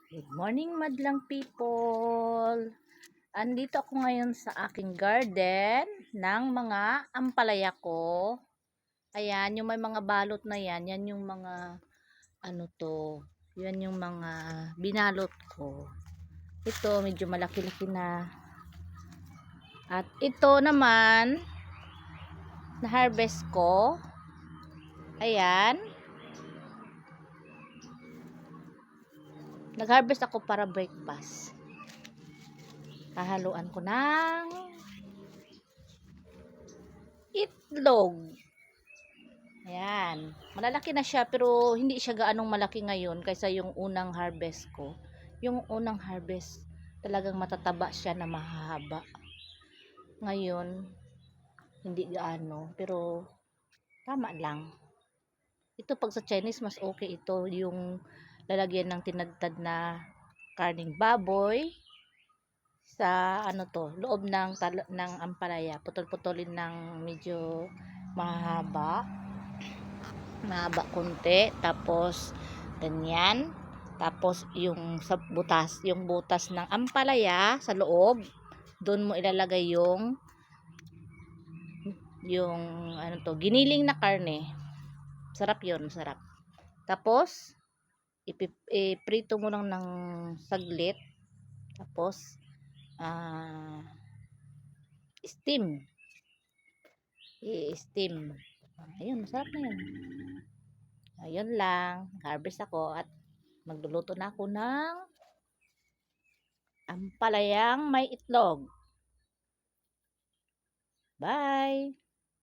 Good morning, madlang people! Andito ako ngayon sa aking garden ng mga ampalaya ko. Ayan, yung may mga balot na yan. Yan yung mga, ano to, yan yung mga binalot ko. Ito, medyo malaki-laki na. At ito naman, na-harvest ko. Ayan. Nag-harvest ako para breakfast. Hahaluan ko ng itlog. Ayan. Malalaki na siya pero hindi siya gaanong malaki ngayon kaysa yung unang harvest ko. Yung unang harvest talagang matataba siya na mahaba. Ngayon hindi gaano pero tama lang. Ito pag sa Chinese mas okay ito yung lalagyan ng tinadtad na karning baboy sa ano to, loob ng ampalaya. Putol-putulin ng medyo mahaba konti, tapos ganyan, tapos yung sa butas, yung butas ng ampalaya sa loob, doon mo ilalagay yung ano to, giniling na karne. Sarap yun, sarap. Tapos iprito mo lang ng saglit, tapos steam, i-steam. Ayun, masarap na yun. Ayun lang, harvest ako at magluluto na ako ng ampalayang may itlog. Bye!